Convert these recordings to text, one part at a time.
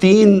3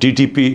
TTP,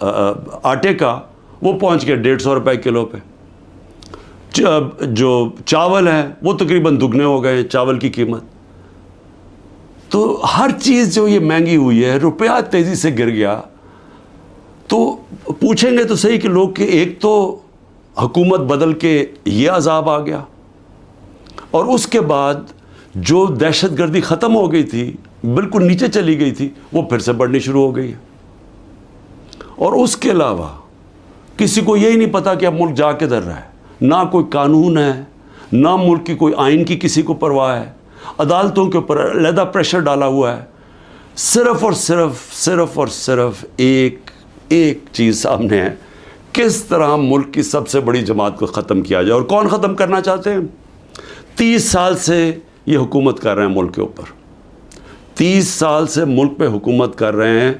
آٹے کا وہ پہنچ گیا 150 روپے کلو پہ. جو چاول ہیں وہ تقریباً دگنے ہو گئے چاول کی قیمت. تو ہر چیز جو یہ مہنگی ہوئی ہے, روپیہ تیزی سے گر گیا. تو پوچھیں گے تو صحیح کہ لوگ کہ ایک تو حکومت بدل کے یہ عذاب آ گیا, اور اس کے بعد جو دہشت گردی ختم ہو گئی تھی, بالکل نیچے چلی گئی تھی, وہ پھر سے بڑھنی شروع ہو گئی ہے. اور اس کے علاوہ کسی کو یہی نہیں پتا کہ اب ملک جا کدھر رہا ہے. نہ کوئی قانون ہے, نہ ملک کی کوئی آئین کی کسی کو پرواہ ہے. عدالتوں کے اوپر علیحدہ پریشر ڈالا ہوا ہے. صرف اور صرف ایک چیز سامنے ہے, کس طرح ملک کی سب سے بڑی جماعت کو ختم کیا جائے. اور کون ختم کرنا چاہتے ہیں؟ 30 سال سے یہ حکومت کر رہے ہیں ملک کے اوپر. 30 سال سے ملک پہ حکومت کر رہے ہیں.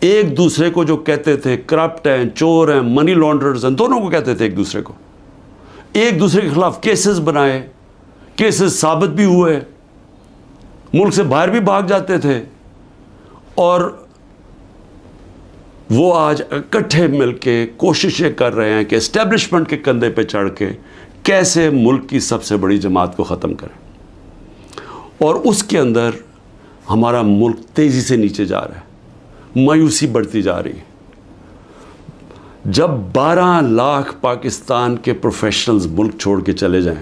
ایک دوسرے کو جو کہتے تھے کرپٹ ہیں, چور ہیں, منی لانڈرز ہیں, دونوں کو کہتے تھے ایک دوسرے کو. ایک دوسرے کے خلاف کیسز بنائے, کیسز ثابت بھی ہوئے, ملک سے باہر بھی بھاگ جاتے تھے. اور وہ آج اکٹھے مل کے کوششیں کر رہے ہیں کہ اسٹیبلشمنٹ کے کندھے پہ چڑھ کے کیسے ملک کی سب سے بڑی جماعت کو ختم کریں. اور اس کے اندر ہمارا ملک تیزی سے نیچے جا رہا ہے, مایوسی بڑھتی جا رہی ہے. جب 12 لاکھ پاکستان کے پروفیشنلز ملک چھوڑ کے چلے جائیں,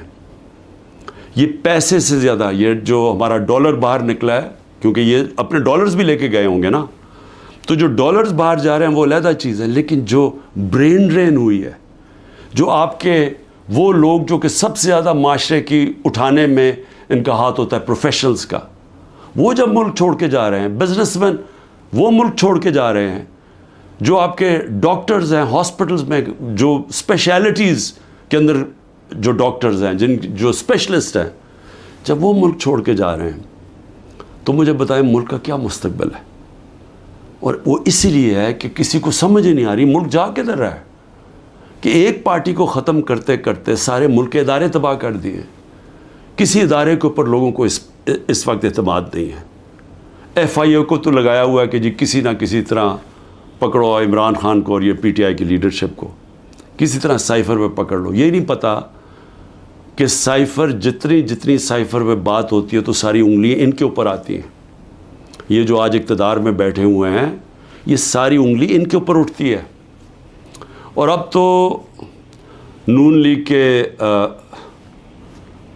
یہ پیسے سے زیادہ, یہ جو ہمارا ڈالر باہر نکلا ہے, کیونکہ یہ اپنے ڈالرز بھی لے کے گئے ہوں گے نا, تو جو ڈالرز باہر جا رہے ہیں وہ علیحدہ چیز ہے. لیکن جو برین ڈرین ہوئی ہے, جو آپ کے وہ لوگ جو کہ سب سے زیادہ معاشرے کی اٹھانے میں ان کا ہاتھ ہوتا ہے, پروفیشنلز کا, وہ جب ملک چھوڑ کے جا رہے ہیں, بزنس مین وہ ملک چھوڑ کے جا رہے ہیں, جو آپ کے ڈاکٹرز ہیں ہاسپٹلز میں, جو اسپیشلٹیز کے اندر جو ڈاکٹرز ہیں, جو اسپیشلسٹ ہیں, جب وہ ملک چھوڑ کے جا رہے ہیں, تو مجھے بتائیں ملک کا کیا مستقبل ہے. اور وہ اسی لیے ہے کہ کسی کو سمجھ ہی نہیں آ رہی ملک جا کدھر رہا ہے, کہ ایک پارٹی کو ختم کرتے کرتے سارے ملک کے ادارے تباہ کر دیے. کسی ادارے کے اوپر لوگوں کو اس وقت اعتماد نہیں ہے. ایف آئی اے کو تو لگایا ہوا ہے کہ جی کسی نہ کسی طرح پکڑو عمران خان کو اور یہ پی ٹی آئی کی لیڈرشپ کو, کسی طرح سائفر پہ پکڑ لو. یہ نہیں پتا کہ سائفر جتنی سائفر پہ بات ہوتی ہے تو ساری انگلیاں ان کے اوپر آتی ہیں. یہ جو آج اقتدار میں بیٹھے ہوئے ہیں, یہ ساری انگلی ان کے اوپر اٹھتی ہے. اور اب تو نون لیگ کے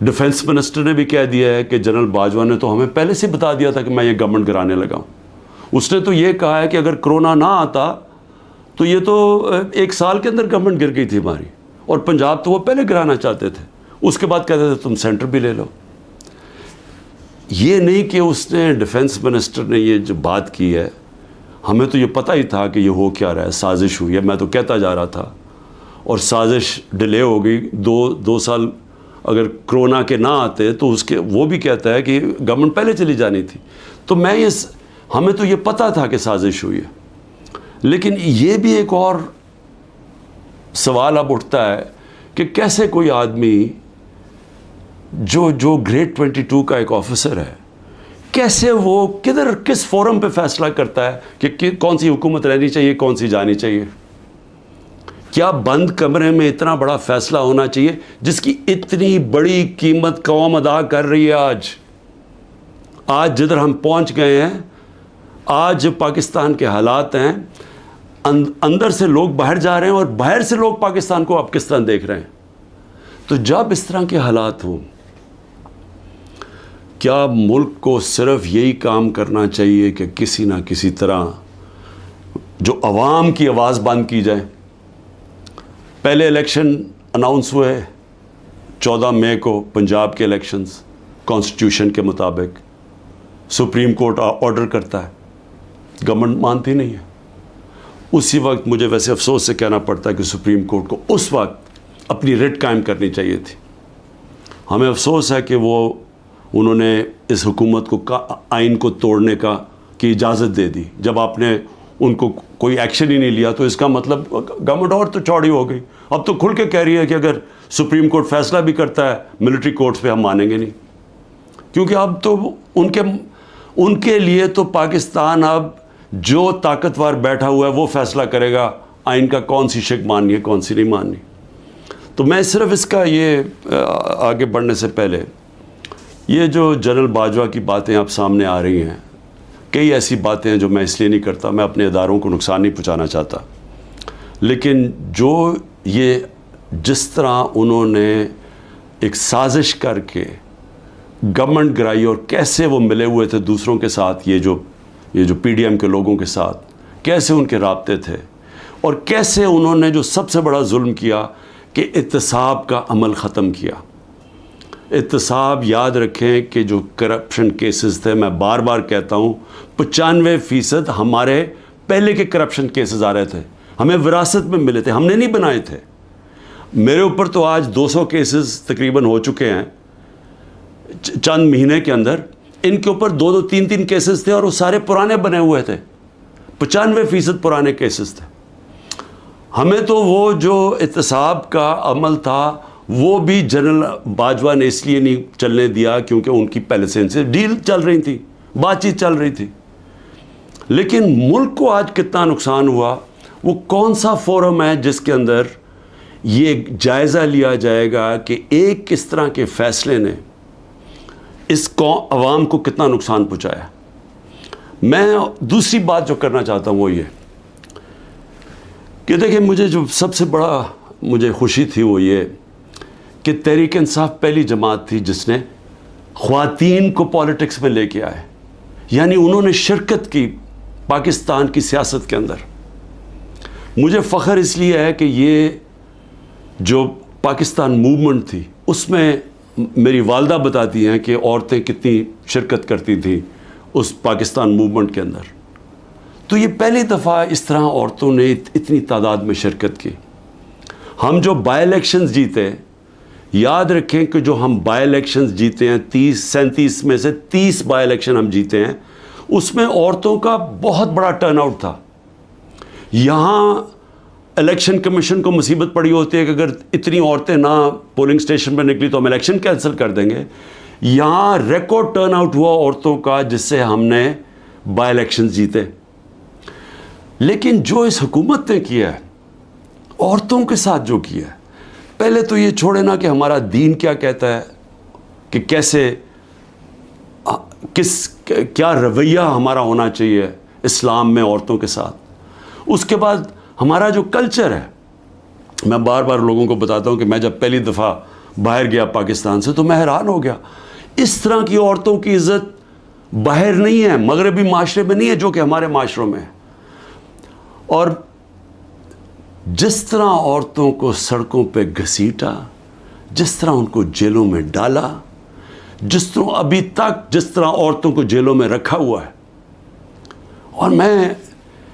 ڈیفنس منسٹر نے بھی کہہ دیا ہے کہ جنرل باجوہ نے تو ہمیں پہلے سے بتا دیا تھا کہ میں یہ گورنمنٹ گرانے لگا ہوں. اس نے تو یہ کہا ہے کہ اگر کرونا نہ آتا تو یہ تو 1 سال کے اندر گورنمنٹ گر گئی تھی ہماری, اور پنجاب تو وہ پہلے گرانا چاہتے تھے. اس کے بعد کہتے تھے تم سینٹر بھی لے لو. یہ نہیں کہ اس نے ڈیفنس منسٹر نے یہ جو بات کی ہے, ہمیں تو یہ پتہ ہی تھا کہ یہ ہو کیا رہا ہے, سازش ہوئی ہے. میں تو کہتا جا رہا تھا, اور سازش ڈیلے ہو گئی. 2 سال اگر کرونا کے نہ آتے تو اس کے وہ بھی کہتا ہے کہ گورنمنٹ پہلے چلی جانی تھی. تو ہمیں تو یہ پتہ تھا کہ سازش ہوئی ہے. لیکن یہ بھی ایک اور سوال اب اٹھتا ہے کہ کیسے کوئی آدمی جو گریڈ 22 کا ایک آفیسر ہے, کیسے وہ کس فورم پہ فیصلہ کرتا ہے کہ کون سی حکومت رہنی چاہیے, کون سی جانی چاہیے. کیا بند کمرے میں اتنا بڑا فیصلہ ہونا چاہیے جس کی اتنی بڑی قیمت قوم ادا کر رہی ہے. آج جدھر ہم پہنچ گئے ہیں, آج پاکستان کے حالات ہیں, اندر سے لوگ باہر جا رہے ہیں اور باہر سے لوگ پاکستان کو اب کس طرح دیکھ رہے ہیں. تو جب اس طرح کے حالات ہوں, کیا ملک کو صرف یہی کام کرنا چاہیے کہ کسی نہ کسی طرح جو عوام کی آواز بند کی جائے. پہلے الیکشن اناؤنس ہوئے 14 مئی کو, پنجاب کے الیکشنز کانسٹیٹیوشن کے مطابق. سپریم کورٹ آرڈر کرتا ہے, گورنمنٹ مانتی نہیں ہے. اسی وقت مجھے ویسے افسوس سے کہنا پڑتا ہے کہ سپریم کورٹ کو اس وقت اپنی ریٹ قائم کرنی چاہیے تھی. ہمیں افسوس ہے کہ انہوں نے اس حکومت کو آئین کو توڑنے کی اجازت دے دی. جب آپ نے ان کو کوئی ایکشن ہی نہیں لیا تو اس کا مطلب گورنمنٹ اور تو چوڑی ہو گئی. اب تو کھل کے کہہ رہی ہے کہ اگر سپریم کورٹ فیصلہ بھی کرتا ہے ملٹری کورٹس پہ ہم مانیں گے نہیں, کیونکہ اب تو ان کے لیے تو پاکستان اب جو طاقتور بیٹھا ہوا ہے وہ فیصلہ کرے گا آئین کا کون سی شق ماننی ہے کون سی نہیں ماننی. تو میں صرف اس کا یہ آگے بڑھنے سے پہلے یہ جو جنرل باجوہ کی باتیں آپ سامنے آ رہی ہیں، کئی ایسی باتیں ہیں جو میں اس لیے نہیں کرتا، میں اپنے اداروں کو نقصان نہیں پہنچانا چاہتا، لیکن جو یہ جس طرح انہوں نے ایک سازش کر کے گورنمنٹ گرائی اور کیسے وہ ملے ہوئے تھے دوسروں کے ساتھ، یہ جو پی ڈی ایم کے لوگوں کے ساتھ کیسے ان کے رابطے تھے، اور کیسے انہوں نے جو سب سے بڑا ظلم کیا کہ احتساب کا عمل ختم کیا. احتساب یاد رکھیں کہ جو کرپشن کیسز تھے، میں بار بار کہتا ہوں 95% ہمارے پہلے کے کرپشن کیسز آ رہے تھے، ہمیں وراثت میں ملے تھے، ہم نے نہیں بنائے تھے. میرے اوپر تو آج 200 کیسز تقریباً ہو چکے ہیں چند مہینے کے اندر. ان کے اوپر 2 3 کیسز تھے اور وہ سارے پرانے بنے ہوئے تھے، 95% پرانے کیسز تھے. ہمیں تو وہ جو احتساب کا عمل تھا وہ بھی جنرل باجوہ نے اس لیے نہیں چلنے دیا کیونکہ ان کی پہلے سے ان سے ڈیل چل رہی تھی، بات چیت چل رہی تھی. لیکن ملک کو آج کتنا نقصان ہوا، وہ کون سا فورم ہے جس کے اندر یہ جائزہ لیا جائے گا کہ ایک کس طرح کے فیصلے نے اس عوام کو کتنا نقصان پہنچایا. میں دوسری بات جو کرنا چاہتا ہوں وہ یہ کہ دیکھیں، مجھے جو سب سے بڑا مجھے خوشی تھی وہ یہ کہ تحریک انصاف پہلی جماعت تھی جس نے خواتین کو پالیٹکس میں لے کے آئے، یعنی انہوں نے شرکت کی پاکستان کی سیاست کے اندر. مجھے فخر اس لیے ہے کہ یہ جو پاکستان موومنٹ تھی اس میں میری والدہ بتاتی ہیں کہ عورتیں کتنی شرکت کرتی تھیں اس پاکستان موومنٹ کے اندر. تو یہ پہلی دفعہ اس طرح عورتوں نے اتنی تعداد میں شرکت کی. ہم جو بائی الیکشنز جیتے، یاد رکھیں کہ جو ہم بائی الیکشنز جیتے ہیں 37 میں سے 30 بائی الیکشن ہم جیتے ہیں، اس میں عورتوں کا بہت بڑا ٹرن آؤٹ تھا. یہاں الیکشن کمیشن کو مصیبت پڑی ہوتی ہے کہ اگر اتنی عورتیں نہ پولنگ اسٹیشن پر نکلی تو ہم الیکشن کینسل کر دیں گے. یہاں ریکارڈ ٹرن آؤٹ ہوا عورتوں کا جس سے ہم نے بائی الیکشنز جیتے. لیکن جو اس حکومت نے کیا ہے عورتوں کے ساتھ جو کیا ہے، پہلے تو یہ چھوڑے نا کہ ہمارا دین کیا کہتا ہے کہ کیسے کیا رویہ ہمارا ہونا چاہیے اسلام میں عورتوں کے ساتھ. اس کے بعد ہمارا جو کلچر ہے، میں بار بار لوگوں کو بتاتا ہوں کہ میں جب پہلی دفعہ باہر گیا پاکستان سے تو میں حیران ہو گیا. اس طرح کی عورتوں کی عزت باہر نہیں ہے، مغربی معاشرے میں نہیں ہے جو کہ ہمارے معاشروں میں ہے. اور جس طرح عورتوں کو سڑکوں پہ گھسیٹا، جس طرح ان کو جیلوں میں ڈالا، جس طرح ابھی تک جس طرح عورتوں کو جیلوں میں رکھا ہوا ہے، اور میں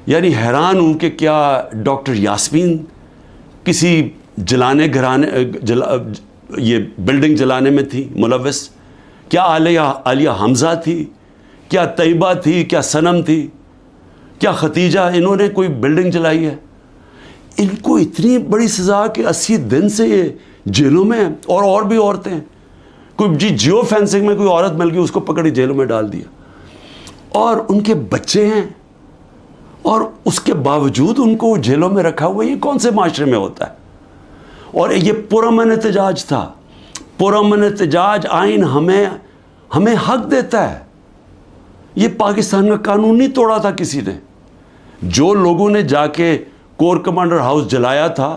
یعنی حیران ہوں کہ کیا ڈاکٹر یاسمین کسی یہ بلڈنگ جلانے میں تھی ملوث؟ کیا عالیہ حمزہ تھی؟ کیا طیبہ تھی؟ کیا صنم تھی؟ کیا ختیجہ؟ انہوں نے کوئی بلڈنگ جلائی ہے؟ ان کو اتنی بڑی سزا کہ 80 دن سے یہ جیلوں میں ہیں. اور بھی عورتیں ہیں، کوئی جیو فینسنگ میں کوئی عورت مل گئی اس کو پکڑی جیلوں میں ڈال دیا، اور ان کے بچے ہیں، اور اس کے باوجود ان کو جیلوں میں رکھا ہوا. یہ کون سے معاشرے میں ہوتا ہے؟ اور یہ پرامن احتجاج تھا. پرامن احتجاج آئین ہمیں حق دیتا ہے. یہ پاکستان کا قانون نہیں توڑا تھا کسی نے. جو لوگوں نے جا کے کور کمانڈر ہاؤس جلایا تھا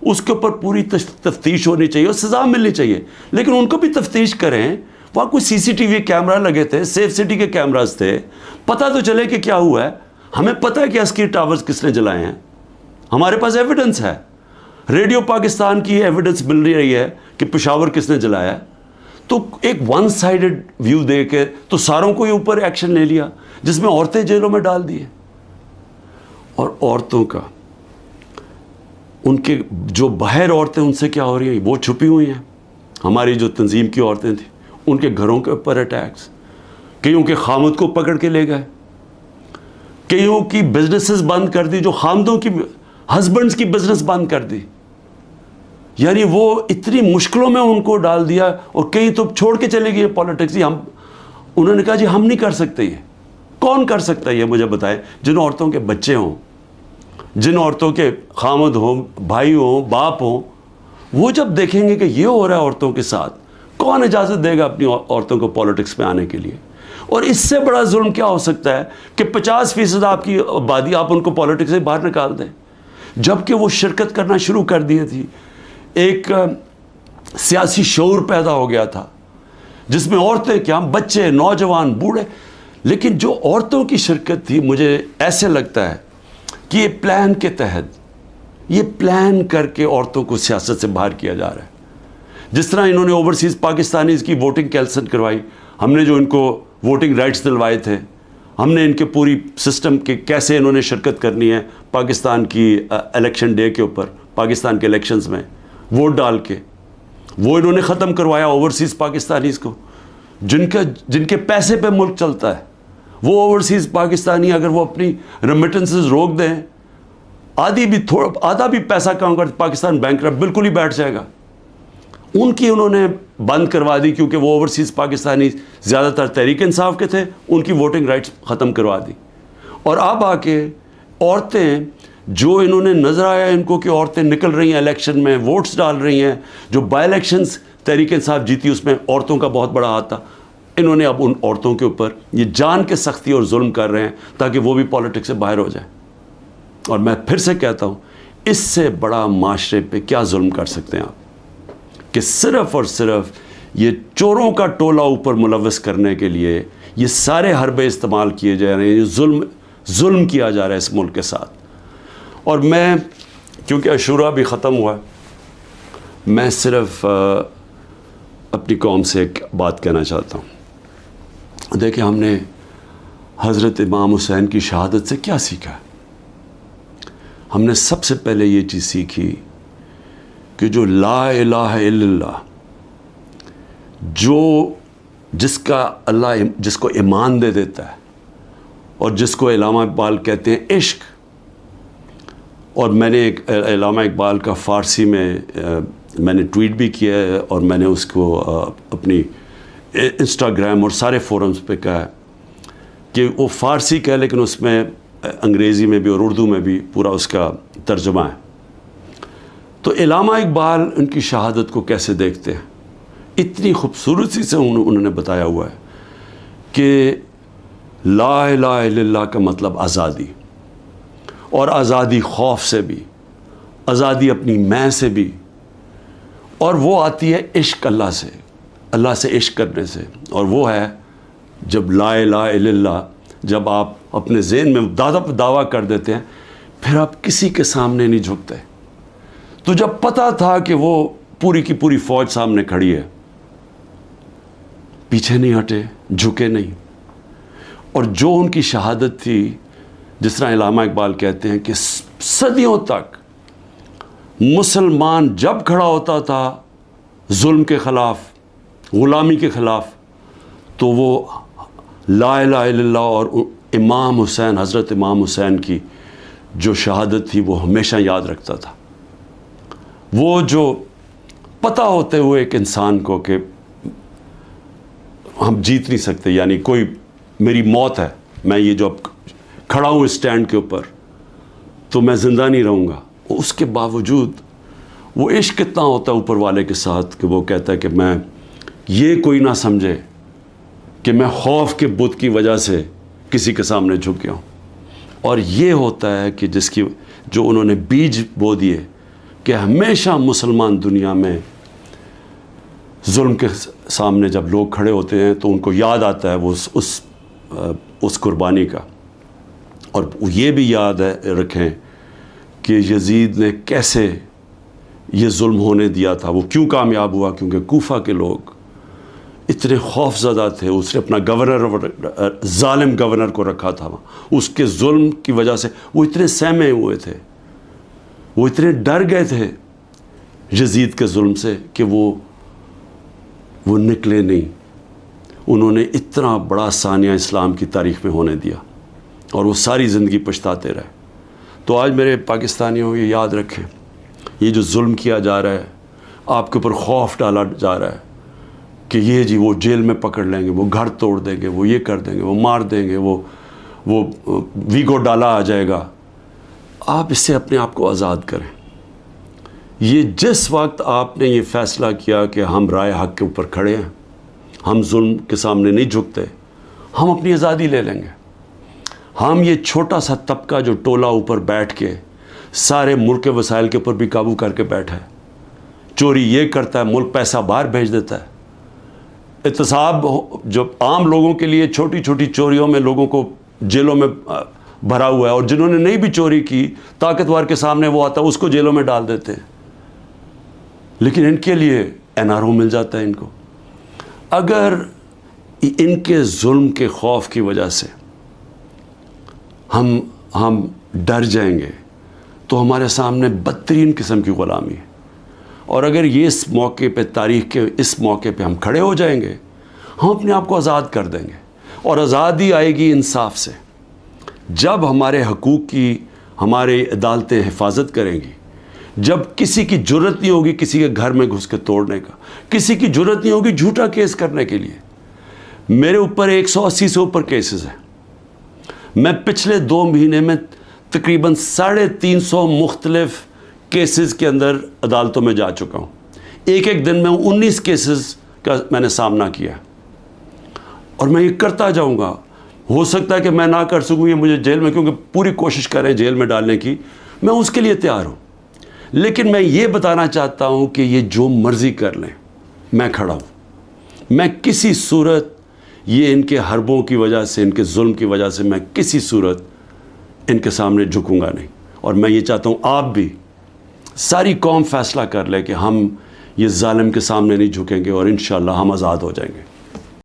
اس کے اوپر پوری تفتیش ہونی چاہیے اور سزا ملنی چاہیے. لیکن ان کو بھی تفتیش کریں. وہاں کوئی CCTV کیمرہ لگے تھے، سیف سٹی کے کیمراز تھے، پتہ تو چلے کہ کیا ہوا ہے. ہمیں پتہ ہے کہ عسکری ٹاورز کس نے جلائے ہیں، ہمارے پاس ایویڈنس ہے. ریڈیو پاکستان کی ایویڈنس مل رہی ہے کہ پشاور کس نے جلایا ہے. تو ایک ون سائیڈڈ ویو دے کے تو ساروں کو ہی اوپر ایکشن لے لیا جس میں عورتیں جیلوں میں ڈال دیے. اور عورتوں کا ان کے جو باہر عورتیں ان سے کیا ہو رہی ہیں وہ چھپی ہوئی ہیں. ہماری جو تنظیم کی عورتیں تھیں ان کے گھروں کے اوپر اٹیکس، کئیوں کے خامد کو پکڑ کے لے گئے، کئیوں کی بزنسز بند کر دی، جو خامدوں کی ہسبینڈز کی بزنس بند کر دی. یعنی وہ اتنی مشکلوں میں ان کو ڈال دیا. اور کئی تو چھوڑ کے چلے گئے پالیٹکس. انہوں نے کہا جی ہم نہیں کر سکتے یہ کون کر سکتا ہے یہ مجھے بتائیں؟ جن عورتوں کے بچے ہوں، جن عورتوں کے خامد ہوں، بھائی ہوں، باپ ہوں، وہ جب دیکھیں گے کہ یہ ہو رہا ہے عورتوں کے ساتھ، کون اجازت دے گا اپنی عورتوں کو پولیٹکس میں آنے کے لیے؟ اور اس سے بڑا ظلم کیا ہو سکتا ہے کہ 50% آپ کی آبادی آپ ان کو پولیٹکس سے باہر نکال دیں، جبکہ وہ شرکت کرنا شروع کر دی تھی۔ ایک سیاسی شعور پیدا ہو گیا تھا جس میں عورتیں کیا، بچے، نوجوان، بوڑھے، لیکن جو عورتوں کی شرکت تھی، مجھے ایسے لگتا ہے کہ یہ پلان کے تحت، یہ پلان کر کے عورتوں کو سیاست سے باہر کیا جا رہا ہے۔ جس طرح انہوں نے اوورسیز پاکستانیز کی ووٹنگ کینسل کروائی، ہم نے جو ان کو ووٹنگ رائٹس دلوائے تھے، ہم نے ان کے پوری سسٹم کے کیسے انہوں نے شرکت کرنی ہے پاکستان کی الیکشن ڈے کے اوپر، پاکستان کے الیکشنز میں ووٹ ڈال کے، وہ انہوں نے ختم کروایا اوورسیز پاکستانیز کو، جن کے پیسے پہ ملک چلتا ہے۔ وہ اوورسیز پاکستانی اگر وہ اپنی ریمیٹنسز روک دیں، آدھا بھی پیسہ کام کر، پاکستان بینکرپٹ بالکل ہی بیٹھ جائے گا۔ ان کی انہوں نے بند کروا دی، کیونکہ وہ اوورسیز پاکستانی زیادہ تر تحریک انصاف کے تھے، ان کی ووٹنگ رائٹس ختم کروا دی۔ اور اب آ کے عورتیں، جو انہوں نے نظر آیا ان کو کہ عورتیں نکل رہی ہیں الیکشن میں، ووٹس ڈال رہی ہیں، جو بائی الیکشنز تحریک انصاف جیتی اس میں عورتوں کا بہت بڑا ہاتھ تھا، انہوں نے اب ان عورتوں کے اوپر یہ جان کے سختی اور ظلم کر رہے ہیں تاکہ وہ بھی پالیٹکس سے باہر ہو جائیں۔ اور میں پھر سے کہتا ہوں، اس سے بڑا معاشرے پہ کیا ظلم کر سکتے ہیں آپ، کہ صرف اور صرف یہ چوروں کا ٹولہ اوپر ملوث کرنے کے لیے یہ سارے حربے استعمال کیے جا رہے ہیں، یہ ظلم کیا جا رہا ہے اس ملک کے ساتھ۔ اور میں، کیونکہ عاشورہ بھی ختم ہوا ہے، میں صرف اپنی قوم سے ایک بات کہنا چاہتا ہوں۔ دیکھیں، ہم نے حضرت امام حسین کی شہادت سے کیا سیکھا ہے؟ ہم نے سب سے پہلے یہ چیز سیکھی کہ جو لا الہ الا اللہ، جس کو ایمان دے دیتا ہے، اور جس کو علامہ اقبال کہتے ہیں عشق، اور میں نے ایک علامہ اقبال کا فارسی میں نے ٹویٹ بھی کیا ہے، اور میں نے اس کو اپنی انسٹاگرام اور سارے فورمز پہ کہا ہے کہ وہ فارسی کہہ، لیکن اس میں انگریزی میں بھی اور اردو میں بھی پورا اس کا ترجمہ ہے۔ تو علامہ اقبال ان کی شہادت کو کیسے دیکھتے ہیں؟ اتنی خوبصورتی سے انہوں نے بتایا ہوا ہے کہ لا الہ الا اللہ کا مطلب آزادی، اور آزادی خوف سے بھی، آزادی اپنی میں سے بھی، اور وہ آتی ہے عشق اللہ سے عشق کرنے سے۔ اور وہ ہے جب لا الہ الا اللہ، جب آپ اپنے ذہن میں دعویٰ کر دیتے ہیں، پھر آپ کسی کے سامنے نہیں جھکتے۔ تو جب پتہ تھا کہ وہ پوری کی پوری فوج سامنے کھڑی ہے، پیچھے نہیں ہٹے، جھکے نہیں۔ اور جو ان کی شہادت تھی، جس طرح علامہ اقبال کہتے ہیں کہ صدیوں تک مسلمان جب کھڑا ہوتا تھا ظلم کے خلاف، غلامی کے خلاف، تو وہ لا الہ الا اللہ اور امام حسین، حضرت امام حسین کی جو شہادت تھی وہ ہمیشہ یاد رکھتا تھا۔ وہ جو پتہ ہوتے ہوئے ایک انسان کو کہ ہم جیت نہیں سکتے، یعنی کوئی میری موت ہے، میں یہ جو اب کھڑا ہوں اسٹینڈ کے اوپر تو میں زندہ نہیں رہوں گا، اس کے باوجود وہ عشق کتنا ہوتا ہے اوپر والے کے ساتھ کہ وہ کہتا ہے کہ میں یہ کوئی نہ سمجھے کہ میں خوف کے بت کی وجہ سے کسی کے سامنے جھک گیا ہوں۔ اور یہ ہوتا ہے کہ جو انہوں نے بیج بو دیے کہ ہمیشہ مسلمان دنیا میں ظلم کے سامنے جب لوگ کھڑے ہوتے ہیں تو ان کو یاد آتا ہے وہ اس قربانی کا۔ اور یہ بھی یاد رکھیں کہ یزید نے کیسے یہ ظلم ہونے دیا تھا، وہ کیوں کامیاب ہوا، کیونکہ کوفہ کے لوگ اتنے خوف زدہ تھے۔ اس نے اپنا ظالم گورنر کو رکھا تھا، اس کے ظلم کی وجہ سے وہ اتنے سہمے ہوئے تھے، وہ اتنے ڈر گئے تھے یزید کے ظلم سے کہ وہ نکلے نہیں۔ انہوں نے اتنا بڑا ثانیہ اسلام کی تاریخ میں ہونے دیا، اور وہ ساری زندگی پچھتاتے رہے۔ تو آج میرے پاکستانیوں یہ یاد رکھیں، یہ جو ظلم کیا جا رہا ہے، آپ کے اوپر خوف ڈالا جا رہا ہے کہ یہ جی وہ جیل میں پکڑ لیں گے، وہ گھر توڑ دیں گے، وہ یہ کر دیں گے، وہ مار دیں گے، وہ وہ ویگو ڈالا آ جائے گا. آپ اس سے اپنے آپ کو آزاد کریں. یہ جس وقت آپ نے یہ فیصلہ کیا کہ ہم رائے حق کے اوپر کھڑے ہیں, ہم ظلم کے سامنے نہیں جھکتے, ہم اپنی آزادی لے لیں گے. ہم یہ چھوٹا سا طبقہ جو ٹولہ اوپر بیٹھ کے سارے ملک کے وسائل کے اوپر بھی قابو کر کے بیٹھا ہے, چوری یہ کرتا ہے, ملک پیسہ باہر بھیج دیتا ہے, احتساب جو عام لوگوں کے لیے چھوٹی چھوٹی چوریوں میں لوگوں کو جیلوں میں بھرا ہوا ہے, اور جنہوں نے نہیں بھی چوری کی طاقتور کے سامنے وہ آتا ہے اس کو جیلوں میں ڈال دیتے ہیں. لیکن ان کے لیے NRO مل جاتا ہے ان کو. اگر ان کے ظلم کے خوف کی وجہ سے ہم ڈر جائیں گے تو ہمارے سامنے بدترین قسم کی غلامی ہے. اور اگر یہ اس موقع پہ, تاریخ کے اس موقع پہ ہم کھڑے ہو جائیں گے, ہم اپنے آپ کو آزاد کر دیں گے. اور آزادی آئے گی انصاف سے. جب ہمارے حقوق کی ہماری عدالتیں حفاظت کریں گی, جب کسی کی جرت نہیں ہوگی کسی کے گھر میں گھس کے توڑنے کا, کسی کی جرت نہیں ہوگی جھوٹا کیس کرنے کے لیے. میرے اوپر 180 سے اوپر کیسز ہیں. میں پچھلے 2 مہینے میں تقریباً 350 مختلف کیسز کے اندر عدالتوں میں جا چکا ہوں. ایک دن میں 19 کیسز کا میں نے سامنا کیا, اور میں یہ کرتا جاؤں گا. ہو سکتا ہے کہ میں نہ کر سکوں, یہ مجھے جیل میں, کیونکہ پوری کوشش کریں جیل میں ڈالنے کی, میں اس کے لیے تیار ہوں. لیکن میں یہ بتانا چاہتا ہوں کہ یہ جو مرضی کر لیں, میں کھڑا ہوں. میں کسی صورت یہ ان کے حربوں کی وجہ سے, ان کے ظلم کی وجہ سے میں کسی صورت ان کے سامنے جھکوں گا نہیں. اور میں یہ چاہتا ہوں آپ بھی, ساری قوم فیصلہ کر لے کہ ہم یہ ظالم کے سامنے نہیں جھکیں گے, اور انشاءاللہ ہم آزاد ہو جائیں گے.